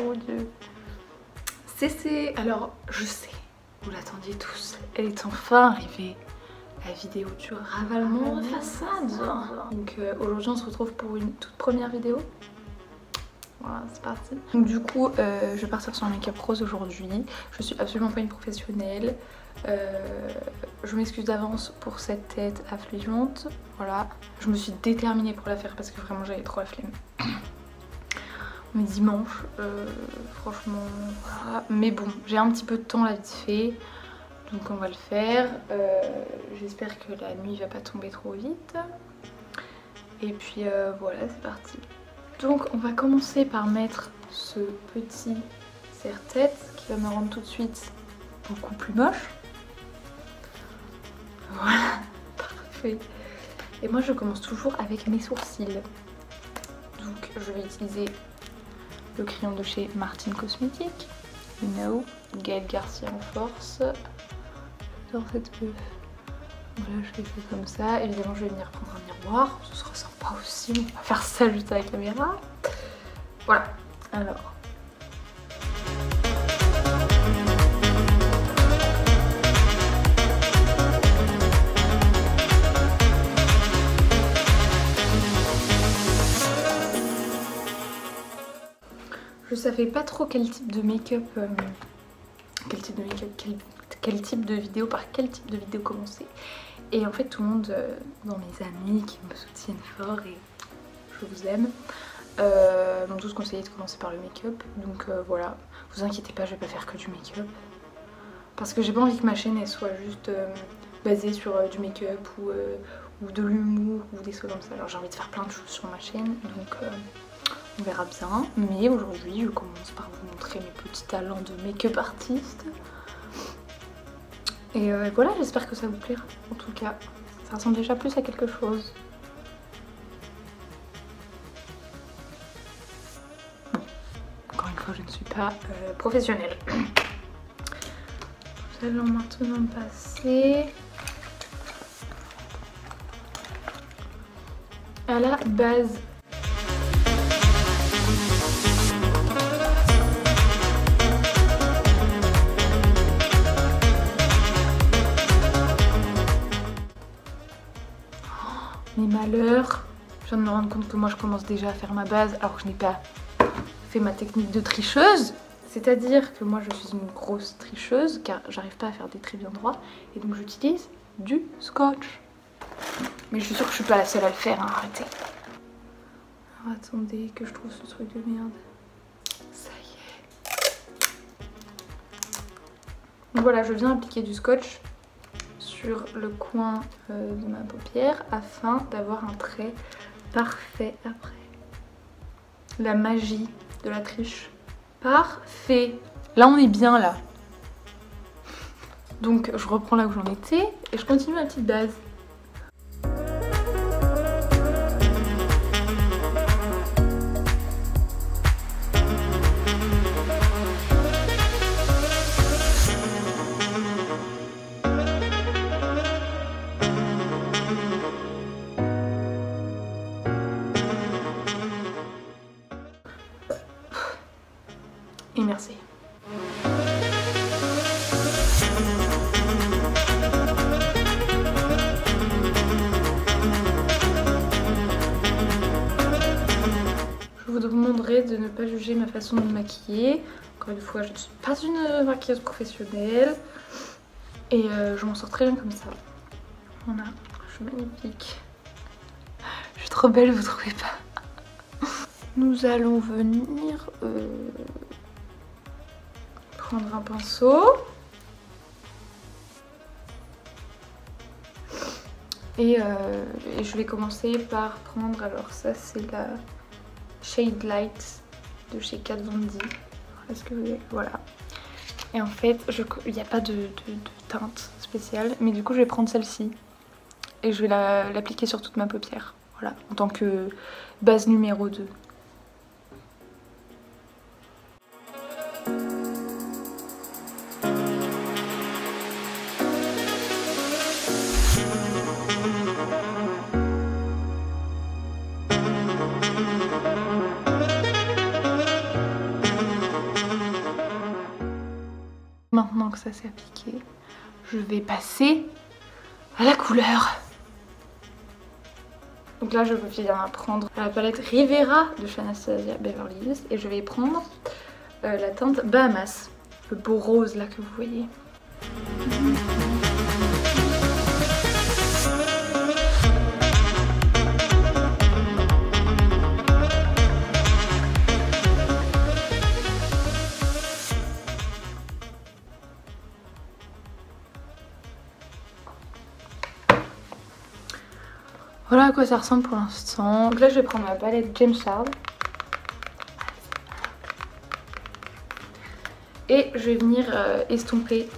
mon dieu. C'est... Alors, je sais, vous l'attendiez tous. Elle est enfin arrivée. La vidéo du ravalement de façade. Donc aujourd'hui on se retrouve pour une toute première vidéo. Voilà, c'est parti. Donc du coup, je vais partir sur un make-up rose aujourd'hui. Je suis absolument pas une professionnelle. Je m'excuse d'avance pour cette tête affligeante. Voilà, je me suis déterminée pour la faire parce que vraiment j'avais trop la flemme. On est dimanche, franchement, voilà. Mais bon, j'ai un petit peu de temps là vite fait. Donc on va le faire. J'espère que la nuit va pas tomber trop vite. Et puis voilà, c'est parti. Donc on va commencer par mettre ce petit serre-tête qui va me rendre tout de suite beaucoup plus moche. Voilà, parfait. Et moi je commence toujours avec mes sourcils. Donc je vais utiliser le crayon de chez Martin Cosmetics. You know, Gaël Garcia en force. J'adore cette meuf. Voilà, je l'ai fait comme ça. Évidemment, je vais venir prendre un miroir. Ce sera sympa aussi. On va faire ça juste avec la caméra. Voilà. Alors. Je savais pas trop quel type de make-up, quel type de vidéo, par quel type de vidéo commencer. Et en fait tout le monde dans mes amis qui me soutiennent fort et je vous aime m'ont tous conseillé de commencer par le make-up. Donc voilà, vous inquiétez pas, je vais pas faire que du make-up. Parce que j'ai pas envie que ma chaîne elle soit juste basée sur du make-up ou de l'humour ou des choses comme ça. Alors j'ai envie de faire plein de choses sur ma chaîne, donc on verra bien. Mais aujourd'hui je commence par vous montrer mes petits talents de make-up artiste. Et voilà, j'espère que ça vous plaira. En tout cas, ça ressemble déjà plus à quelque chose. Bon, encore une fois, je ne suis pas professionnelle. Nous allons maintenant passer à la base. Mes malheurs, je viens de me rendre compte que moi je commence déjà à faire ma base alors que je n'ai pas fait ma technique de tricheuse. C'est-à-dire que moi je suis une grosse tricheuse car j'arrive pas à faire des traits bien droits et donc j'utilise du scotch. Mais je suis sûre que je suis pas la seule à le faire, hein, arrêtez. Alors attendez que je trouve ce truc de merde. Ça y est. Donc voilà, je viens appliquer du scotch sur le coin de ma paupière afin d'avoir un trait parfait après. La magie de la triche. Parfait. Là on est bien là. Donc je reprends là où j'en étais et je continue ma petite base. Et merci. Je vous demanderai de ne pas juger ma façon de me maquiller. Encore une fois, je ne suis pas une maquilleuse professionnelle. Et je m'en sors très bien comme ça. Voilà, je suis magnifique. Je suis trop belle, vous trouvez pas? Nous allons venir... prendre un pinceau et je vais commencer par prendre, alors ça c'est la Shade Light de chez Kat Von D. Est-ce que vous voyez? Voilà. Et en fait il n'y a pas de teinte spéciale, mais du coup je vais prendre celle-ci et je vais l'appliquer sur toute ma paupière, voilà, en tant que base numéro 2. maintenant que ça s'est appliqué, je vais passer à la couleur. Donc là je viens prendre la palette Rivera de chez Anastasia Beverly Hills et je vais prendre la teinte Bahamas, le beau rose là que vous voyez. Voilà à quoi ça ressemble pour l'instant. Donc là je vais prendre ma palette James Charles. Et je vais venir estomper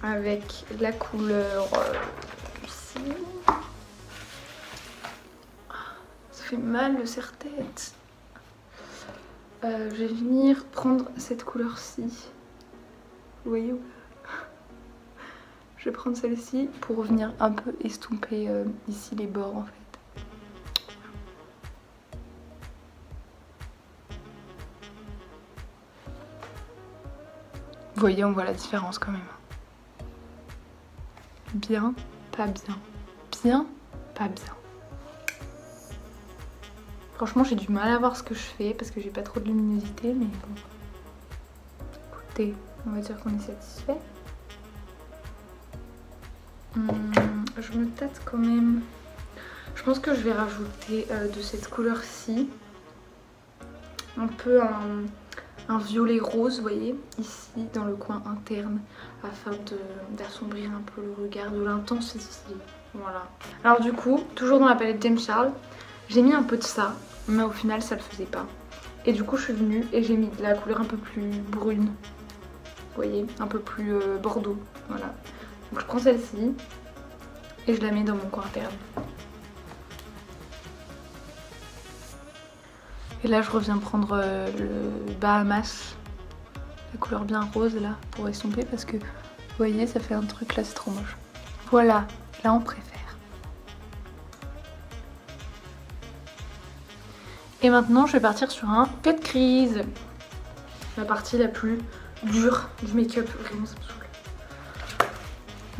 avec la couleur ici. Ça fait mal le serre-tête. Je vais venir prendre cette couleur-ci. Vous voyez où? Je vais prendre celle-ci pour venir un peu estomper ici les bords en fait. Vous voyez, on voit la différence quand même. Bien, pas bien. Bien, pas bien. Franchement, j'ai du mal à voir ce que je fais parce que j'ai pas trop de luminosité, mais bon. Écoutez, on va dire qu'on est satisfait. Je me tâte quand même. Je pense que je vais rajouter de cette couleur-ci un peu un violet rose, vous voyez, ici dans le coin interne, afin d'assombrir un peu le regard, de l'intensité. Voilà. Alors du coup, toujours dans la palette James Charles, j'ai mis un peu de ça, mais au final ça le faisait pas. Et du coup je suis venue et j'ai mis de la couleur un peu plus brune, vous voyez, un peu plus bordeaux, voilà. Donc je prends celle-ci et je la mets dans mon coin interne. Et là je reviens prendre le Bahamas, la couleur bien rose là, pour estomper parce que vous voyez ça fait un truc là, c'est trop moche. Voilà, là on préfère. Et maintenant je vais partir sur un cut crease. La partie la plus dure du make-up, vraiment ça me saoule.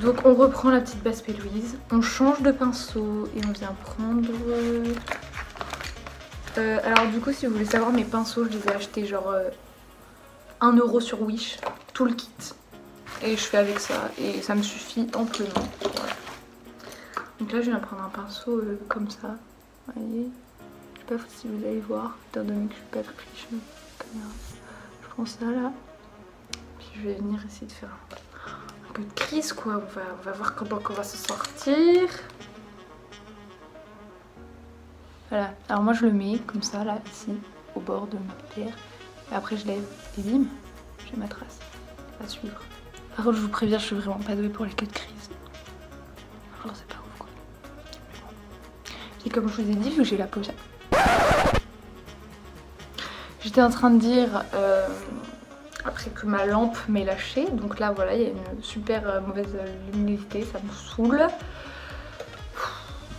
Donc on reprend la petite base P. Louise, on change de pinceau et on vient prendre... alors du coup si vous voulez savoir mes pinceaux, je les ai achetés genre 1 € sur Wish, tout le kit. Et je fais avec ça et ça me suffit amplement. Voilà. Donc là je viens prendre un pinceau comme ça, vous voyez. Je sais pas si vous allez voir, étant donné que je suis pas très riche de caméra. Je prends ça là, puis je vais venir essayer de faire un peu de crease quoi, on va voir comment on va se sortir. Voilà, alors moi je le mets comme ça là, ici, au bord de ma paupière. Et après je lève et bim, j'ai ma trace à suivre. Par contre je vous préviens, je suis vraiment pas douée pour les cut crease. Genre c'est pas ouf quoi. Et comme je vous ai dit, vu que j'ai la peau... J'étais en train de dire, après que ma lampe m'ait lâché, donc là voilà, il y a une super mauvaise luminosité, ça me saoule.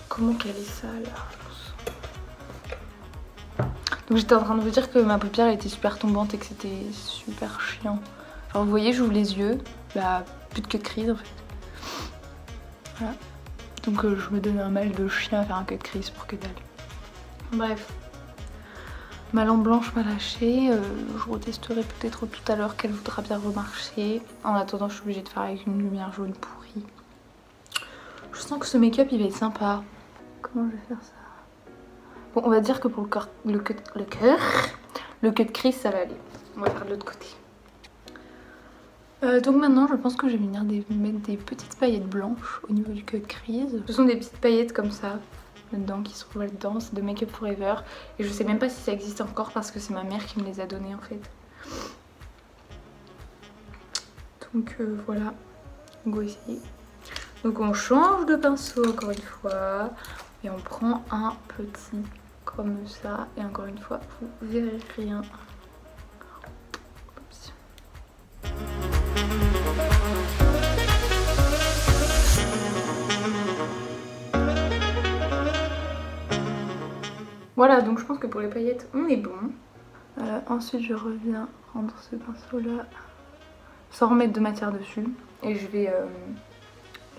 Comment caler ça là? Donc j'étais en train de vous dire que ma paupière elle était super tombante et que c'était super chiant. Alors vous voyez, j'ouvre les yeux, bah plus de cut crease en fait. Voilà. Donc je me donne un mal de chien à faire un cut crease pour que dalle. Bref. Ma lampe blanche m'a lâché, je retesterai peut-être tout à l'heure qu'elle voudra bien remarcher. En attendant, je suis obligée de faire avec une lumière jaune pourrie. Je sens que ce make-up il va être sympa. Comment je vais faire ça? Bon, on va dire que pour le cut crease ça va aller. On va faire de l'autre côté. Donc maintenant je pense que je vais venir mettre des petites paillettes blanches au niveau du cut crease. Ce sont des petites paillettes comme ça là-dedans qui se trouvent là-dedans, c'est de Make Up Forever et je sais même pas si ça existe encore parce que c'est ma mère qui me les a données en fait. Donc voilà, on va essayer. Donc on change de pinceau encore une fois et on prend un petit comme ça et encore une fois vous verrez rien. Voilà, donc je pense que pour les paillettes on est bon. Ensuite je reviens prendre ce pinceau là sans remettre de matière dessus. Et je vais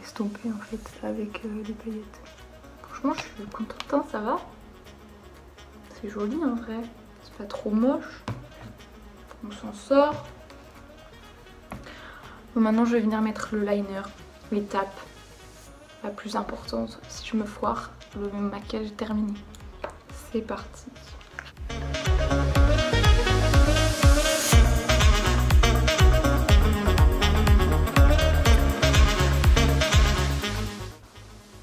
estomper en fait avec les paillettes. Franchement je suis contente, hein, ça va. C'est joli en vrai, c'est pas trop moche. On s'en sort. Bon, maintenant je vais venir mettre le liner, l'étape la plus importante. Si je me foire, le maquillage est terminé. C'est parti.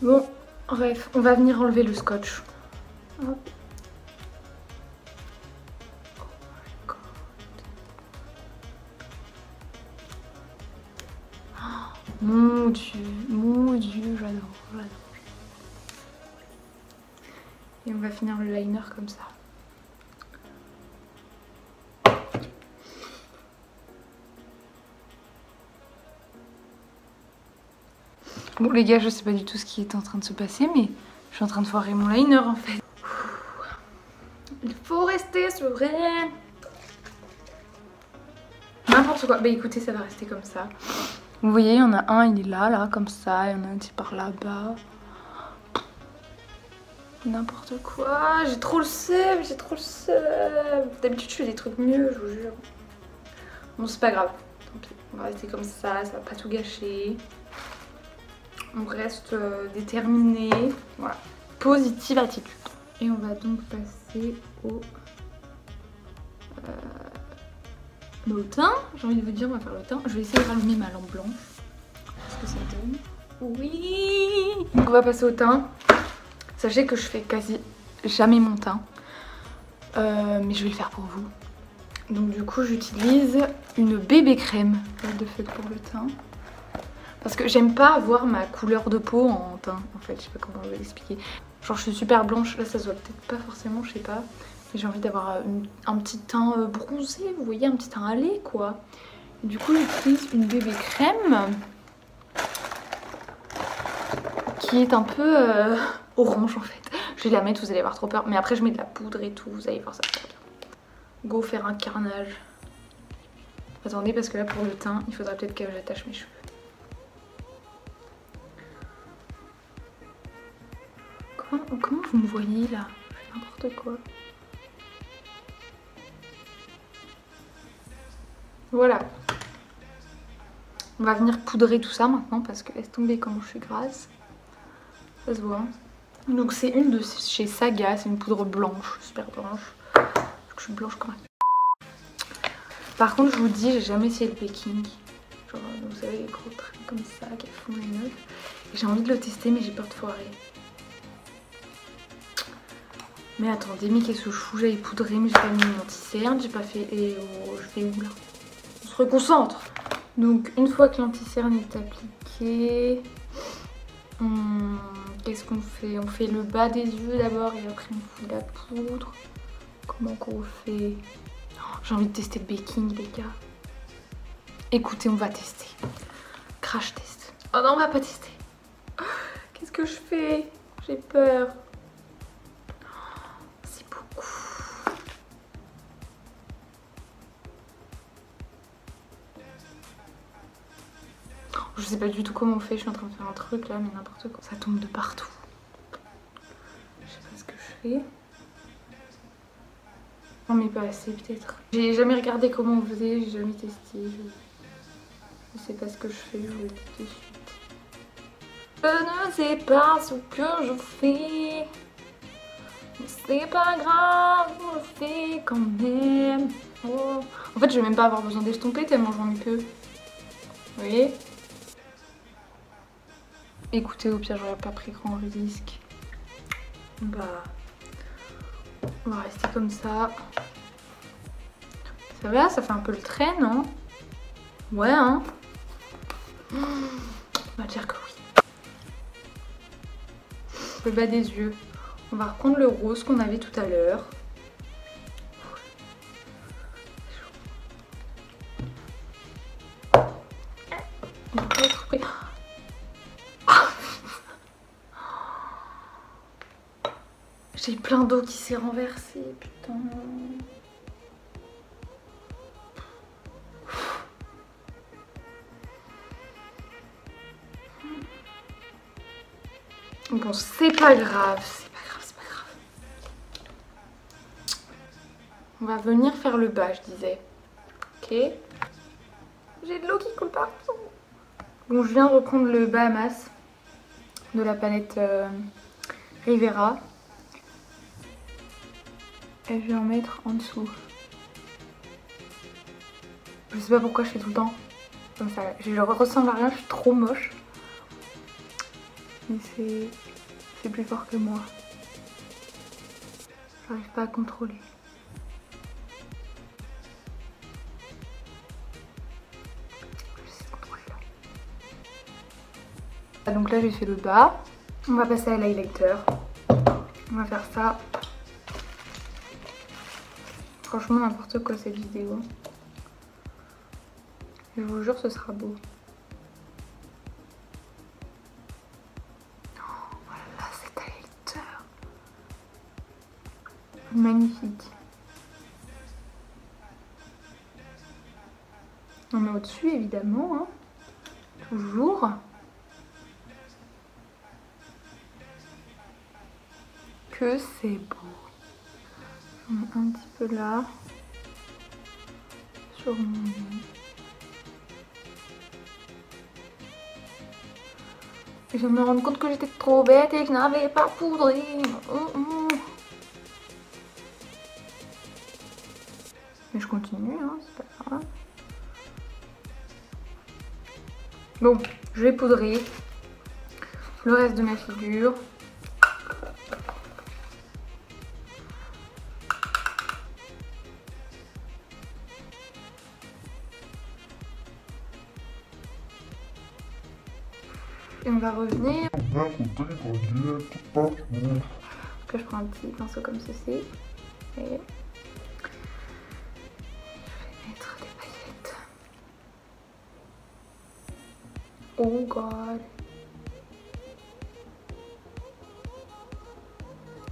Bon, bref, on va venir enlever le scotch. Hop. Mon dieu, j'adore. Et on va finir le liner comme ça. Bon les gars, je sais pas du tout ce qui est en train de se passer, mais je suis en train de foirer mon liner en fait. Il faut rester serein. N'importe quoi. Bah écoutez, ça va rester comme ça. Vous voyez, il y en a un, il est là, comme ça. Il y en a un qui part là-bas. N'importe quoi. J'ai trop le seum, D'habitude, je fais des trucs mieux, je vous jure. Bon, c'est pas grave. Tant pis. On va rester comme ça va pas tout gâcher. On reste déterminé. Voilà. Positive attitude. Et on va donc passer au teint. J'ai envie de vous dire, on va faire le teint. Je vais essayer de rallumer ma lampe blanche. Qu'est-ce que ça donne? Oui. Donc on va passer au teint. Sachez que je fais quasi jamais mon teint. Mais je vais le faire pour vous. Donc du coup j'utilise une bébé crème de fait pour le teint. Parce que j'aime pas avoir ma couleur de peau en teint en fait, je sais pas comment je vais l'expliquer. Genre je suis super blanche, là ça se voit peut-être pas forcément, je sais pas. Mais j'ai envie d'avoir un petit teint bronzé, vous voyez, un petit teint à lait quoi. Et du coup j'utilise une bébé crème qui est un peu orange en fait. Je vais la mettre, vous allez avoir trop peur. Mais après je mets de la poudre et tout, vous allez voir ça va bien. Go faire un carnage. Attendez parce que là pour le teint, il faudra peut-être que j'attache mes cheveux. Comment vous me voyez là? Je fais n'importe quoi. Voilà. On va venir poudrer tout ça maintenant parce que laisse tomber comment je suis grasse. Ça se voit. Donc c'est une de chez Saga, c'est une poudre blanche, super blanche. Je suis blanche quand même. Par contre je vous dis, j'ai jamais essayé le baking. Genre vous savez les gros traits comme ça qui font les meufs. J'ai envie de le tester mais j'ai peur de foirer. Mais attendez, mais qu'est-ce que je fous? J'avais poudré mais j'ai pas mis mon anti-cerne, j'ai pas fait... Et oh, je fais où là? On se reconcentre. Donc une fois que l'anti-cerne est appliqué, qu'est-ce qu'on fait? On fait le bas des yeux d'abord et après on fout la poudre. Comment qu'on fait? Oh, j'ai envie de tester le baking les gars. Écoutez, on va tester. Crash test. Oh non, on va pas tester. Qu'est-ce que je fais? J'ai peur. Je sais pas du tout comment on fait, je suis en train de faire un truc là, mais n'importe quoi. Ça tombe de partout. Je sais pas ce que je fais. Non mais pas assez peut-être. J'ai jamais regardé comment on faisait, j'ai jamais testé. Je sais pas ce que je fais, je vous le dis tout de suite. Je ne sais pas ce que je fais. C'est pas grave, on le fait quand même. Oh. En fait je vais même pas avoir besoin d'estomper tellement j'en ai peu. Vous voyez? Écoutez, au pire j'aurais pas pris grand risque. Bah, on va rester comme ça. Ça va, ça fait un peu le trait, non? Ouais, hein? On va dire que oui. Le bas des yeux. On va reprendre le rose qu'on avait tout à l'heure. On va pas être prêt. J'ai plein d'eau qui s'est renversée, putain. Bon, c'est pas grave, c'est pas grave, c'est pas grave. On va venir faire le bas, je disais. Ok. J'ai de l'eau qui coule partout. Bon, je viens de reprendre le Bahamas de la palette Rivera. Et je vais en mettre en dessous. Je sais pas pourquoi je fais tout le temps comme ça. Je ressemble à rien, je suis trop moche. Mais c'est plus fort que moi. J'arrive pas à contrôler. J'essaie de contrôler là. Donc là j'ai fait le bas. On va passer à l'highlighter. On va faire ça. Franchement n'importe quoi cette vidéo. Je vous jure ce sera beau. Oh voilà cet highlighter. Magnifique. On met au-dessus évidemment. Hein. Toujours. Que c'est beau. J'en mets un petit peu là. Sur mon nez. Et je me rends compte que j'étais trop bête et que je n'avais pas poudré. Mais je continue, hein, c'est pas grave. Bon, je vais poudrer le reste de ma figure. Et on va revenir. Donc là, je prends un petit pinceau comme ceci. Et je vais mettre des paillettes. Oh god.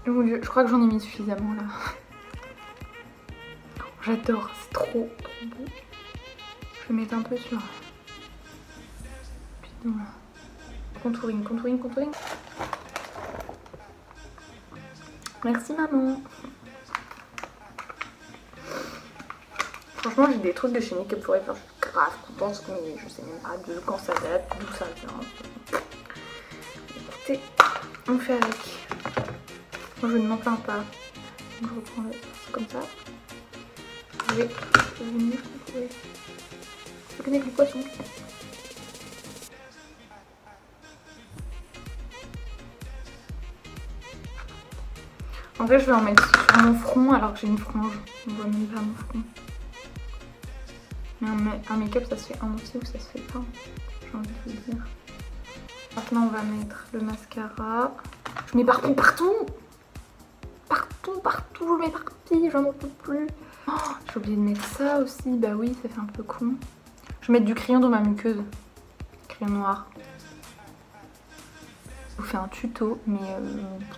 Oh mon dieu, je crois que j'en ai mis suffisamment là. J'adore, c'est trop beau. Je vais mettre un peu sur... Putain. Contouring, contouring, contouring. Merci maman. Franchement j'ai des trucs de chez Make Up Forever, je suis grave contente mais je sais même pas de quand ça date, d'où ça vient. Écoutez, on fait avec. Moi je ne m'en plains pas. Donc je reprends le comme ça. Je vais venir contourer. Je connais les poissons. En fait, je vais en mettre sur mon front alors que j'ai une frange. On voit même pas mon front. Mais un make-up, ça se fait en entier ou ça se fait pas. J'ai envie de vous dire. Maintenant, on va mettre le mascara. Je mets partout, partout. Partout, partout. Je m'éparpille, j'en peux plus. Oh, j'ai oublié de mettre ça aussi. Bah oui, ça fait un peu con. Je vais mettre du crayon dans ma muqueuse. Crayon noir. Je vous fais un tuto, mais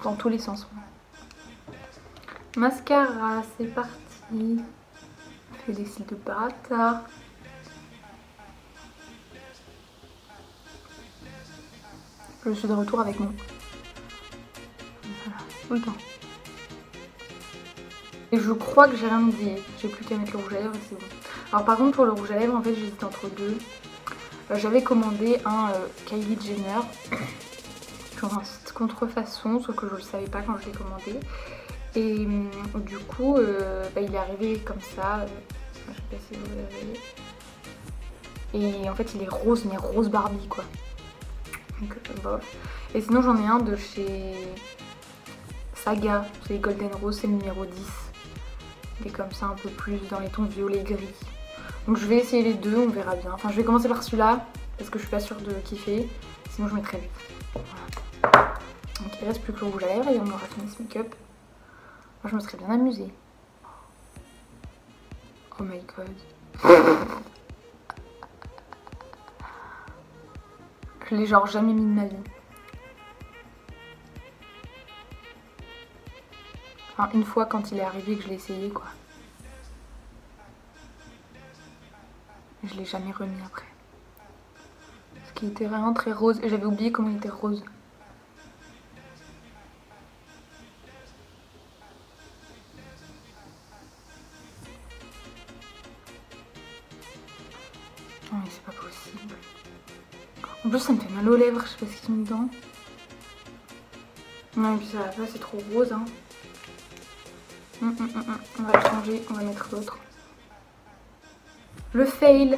dans tous les sens. Mascara, c'est parti. On fait des cils de bâtard. Je suis de retour avec mon... Voilà, tout le temps. Et je crois que j'ai rien dit. J'ai plus qu'à mettre le rouge à lèvres et c'est bon. Alors par contre pour le rouge à lèvres, en fait j'hésite entre deux. J'avais commandé un Kylie Jenner. Genre un site contrefaçon, sauf que je le savais pas quand je l'ai commandé. Et du coup, il est arrivé comme ça. Je sais pas si vous l'avez. Et en fait, il est rose, mais rose Barbie quoi. Donc, bof. Et sinon, j'en ai un de chez Saga. C'est les Golden Rose, c'est le numéro 10. Il est comme ça, un peu plus dans les tons violet gris. Donc, je vais essayer les deux, on verra bien. Enfin, je vais commencer par celui-là parce que je suis pas sûre de kiffer. Sinon, je mettrai vite. Voilà. Donc, il reste plus que le rouge à lèvres et on aura fini ce make-up. Moi je me serais bien amusée. Oh my god. Je l'ai genre jamais mis de ma vie. Enfin une fois quand il est arrivé que je l'ai essayé quoi. Je l'ai jamais remis après. Parce qu'il était vraiment très rose et j'avais oublié comment il était rose. Non mais c'est pas possible. En plus ça me fait mal aux lèvres, je sais pas ce qu'ils ont dedans. Non et puis ça va pas, c'est trop rose hein. On va le changer, on va mettre l'autre. Le fail.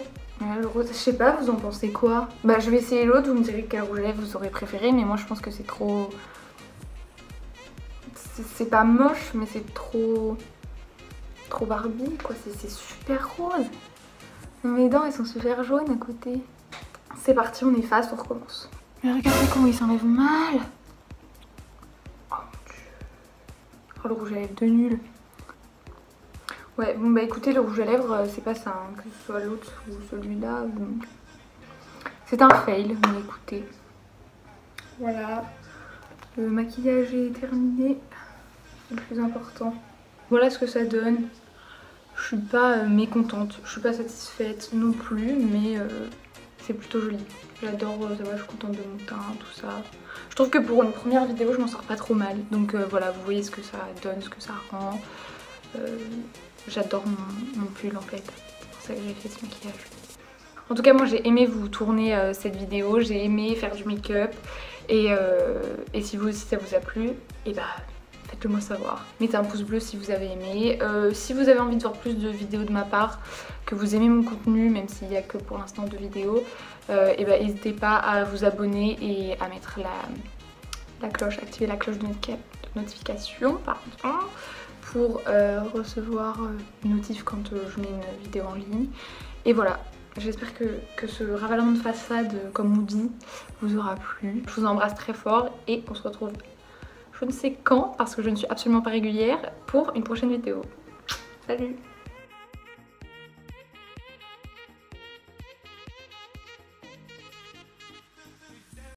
Le rose, je sais pas, vous en pensez quoi? Bah je vais essayer l'autre, vous me direz quel rouge à lèvres vous aurez préféré, mais moi je pense que c'est trop... C'est pas moche, mais c'est trop Barbie quoi, c'est super rose. Mes dents elles sont super jaunes à côté. C'est parti, on efface, on recommence. Mais regardez comment il s'enlève mal. Oh mon dieu. Oh le rouge à lèvres de nul. Ouais, bon bah écoutez, le rouge à lèvres c'est pas ça, hein, que ce soit l'autre ou celui-là. C'est un fail, mais écoutez. Voilà. Le maquillage est terminé. C'est le plus important. Voilà ce que ça donne. Je suis pas mécontente, je suis pas satisfaite non plus, mais c'est plutôt joli. J'adore, ça va, je suis contente de mon teint, tout ça. Je trouve que pour une première vidéo, je m'en sors pas trop mal. Donc voilà, vous voyez ce que ça donne, ce que ça rend. J'adore mon pull en fait, c'est pour ça que j'ai fait ce maquillage. En tout cas, moi j'ai aimé vous tourner cette vidéo, j'ai aimé faire du make-up. Et si vous aussi ça vous a plu, et bah faites-le moi savoir. Mettez un pouce bleu si vous avez aimé. Si vous avez envie de voir plus de vidéos de ma part, que vous aimez mon contenu, même s'il n'y a que pour l'instant 2 vidéos, et bah n'hésitez pas à vous abonner et à mettre la cloche, activer la cloche de notification, pardon, pour recevoir une notif quand je mets une vidéo en ligne. Et voilà. J'espère que ce ravalement de façade, comme on dit, vous aura plu. Je vous embrasse très fort et on se retrouve je ne sais quand, parce que je ne suis absolument pas régulière, pour une prochaine vidéo. Salut!